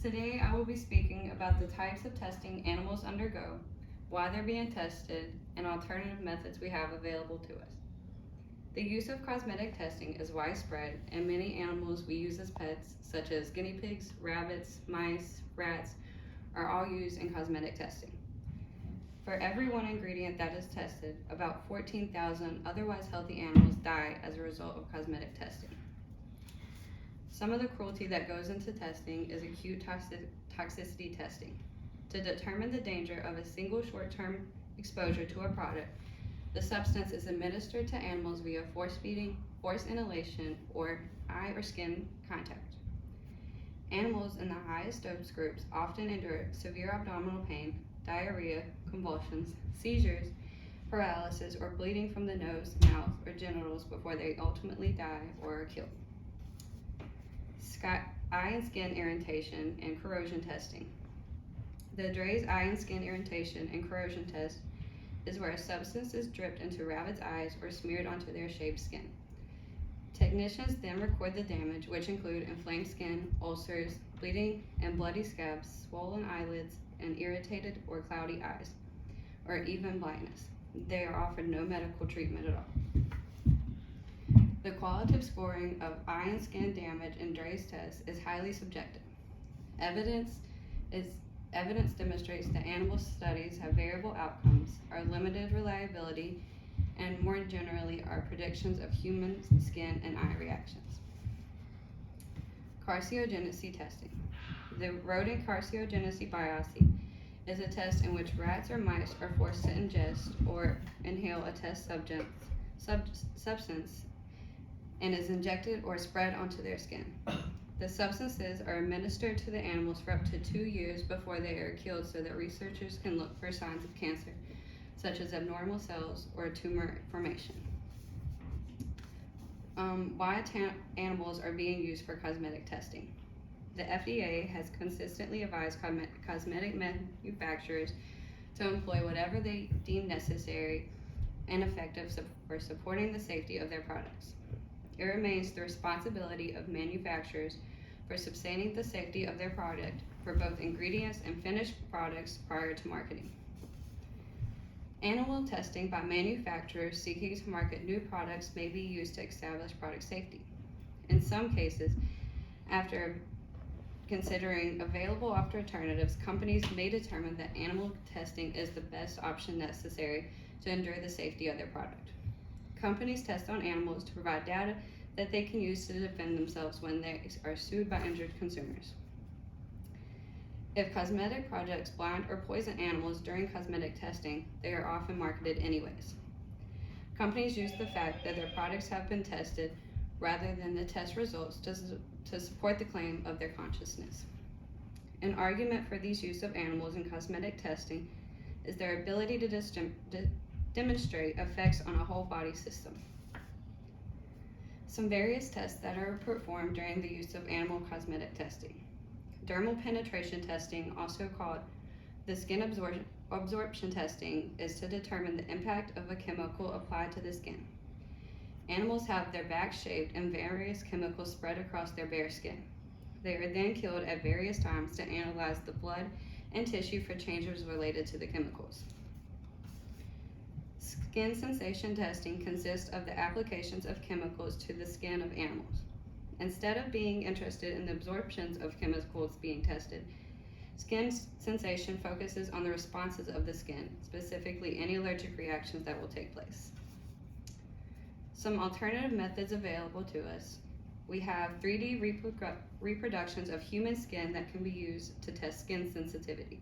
Today I will be speaking about the types of testing animals undergo, why they're being tested, and alternative methods we have available to us. The use of cosmetic testing is widespread, and many animals we use as pets, such as guinea pigs, rabbits, mice, rats, are all used in cosmetic testing. For every one ingredient that is tested, about 14,000 otherwise healthy animals die as a result of cosmetic testing. Some of the cruelty that goes into testing is acute toxicity testing. To determine the danger of a single short-term exposure to a product, the substance is administered to animals via force feeding, force inhalation, or eye or skin contact. Animals in the highest dose groups often endure severe abdominal pain, diarrhea, convulsions, seizures, paralysis, or bleeding from the nose, mouth, or genitals before they ultimately die or are killed. Eye and skin irritation and corrosion testing. The Dre's eye and skin irritation and corrosion test is where a substance is dripped into rabbits' eyes or smeared onto their shaved skin. Technicians then record the damage, which include inflamed skin, ulcers, bleeding and bloody scabs, swollen eyelids, and irritated or cloudy eyes, or even blindness. They are offered no medical treatment at all. The qualitative scoring of eye and skin damage in Dre's test is highly subjective. Evidence demonstrates that animal studies have variable outcomes, are limited reliability, and more generally are predictions of human skin and eye reactions. Carcinogenicity testing. The rodent carcinogenicity biopsy is a test in which rats or mice are forced to ingest or inhale a test substance and is injected or spread onto their skin. The substances are administered to the animals for up to 2 years before they are killed so that researchers can look for signs of cancer, such as abnormal cells or tumor formation. Why animals are being used for cosmetic testing. The FDA has consistently advised cosmetic manufacturers to employ whatever they deem necessary and effective for supporting the safety of their products. It remains the responsibility of manufacturers for sustaining the safety of their product for both ingredients and finished products prior to marketing. Animal testing by manufacturers seeking to market new products may be used to establish product safety. In some cases, after considering available alternatives, companies may determine that animal testing is the best option necessary to ensure the safety of their product. Companies test on animals to provide data that they can use to defend themselves when they are sued by injured consumers. If cosmetic products blind or poison animals during cosmetic testing, they are often marketed anyways. Companies use the fact that their products have been tested rather than the test results to support the claim of their consciousness. An argument for these use of animals in cosmetic testing is their ability to demonstrate effects on a whole body system. Some various tests that are performed during the use of animal cosmetic testing. Dermal penetration testing, also called the skin absorption testing, is to determine the impact of a chemical applied to the skin. Animals have their backs shaved and various chemicals spread across their bare skin. They are then killed at various times to analyze the blood and tissue for changes related to the chemicals. Skin sensation testing consists of the applications of chemicals to the skin of animals. Instead of being interested in the absorptions of chemicals being tested, skin sensation focuses on the responses of the skin, specifically any allergic reactions that will take place. Some alternative methods available to us. We have 3D reproductions of human skin that can be used to test skin sensitivity.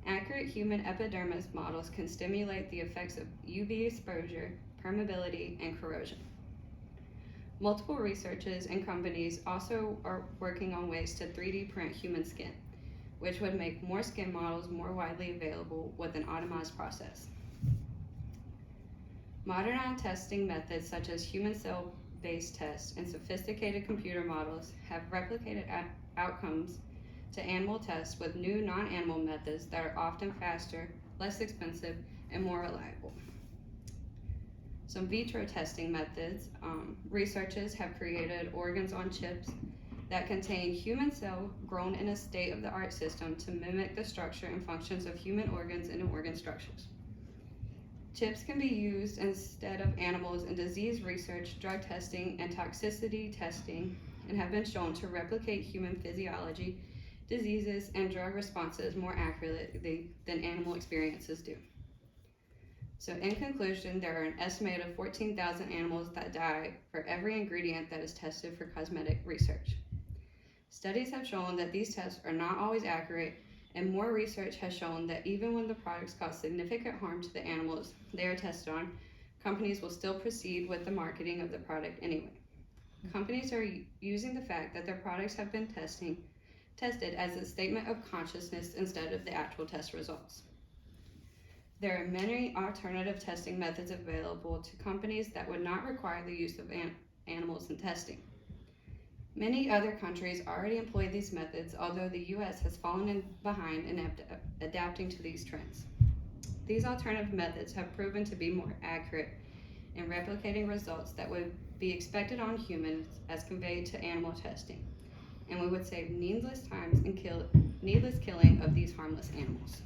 Accurate human epidermis models can stimulate the effects of UV exposure, permeability, and corrosion. Multiple researchers and companies also are working on ways to 3D print human skin, which would make more skin models more widely available with an automated process. Modern testing methods such as human cell-based tests and sophisticated computer models have replicated outcomes to animal tests with new non-animal methods that are often faster, less expensive, and more reliable. Some vitro testing methods. Researchers have created organs on chips that contain human cell grown in a state-of-the-art system to mimic the structure and functions of human organs and organ structures. Chips can be used instead of animals in disease research, drug testing, and toxicity testing, and have been shown to replicate human physiology, diseases, and drug responses more accurately than animal experiences do. So in conclusion, there are an estimated 14,000 animals that die for every ingredient that is tested for cosmetic research. Studies have shown that these tests are not always accurate, and more research has shown that even when the products cause significant harm to the animals they are tested on, companies will still proceed with the marketing of the product anyway. Companies are using the fact that their products have been tested as a statement of consciousness instead of the actual test results. There are many alternative testing methods available to companies that would not require the use of animals in testing. Many other countries already employ these methods, although the US has fallen behind in adapting to these trends. These alternative methods have proven to be more accurate in replicating results that would be expected on humans as conveyed to animal testing, and we would save needless killing of these harmless animals.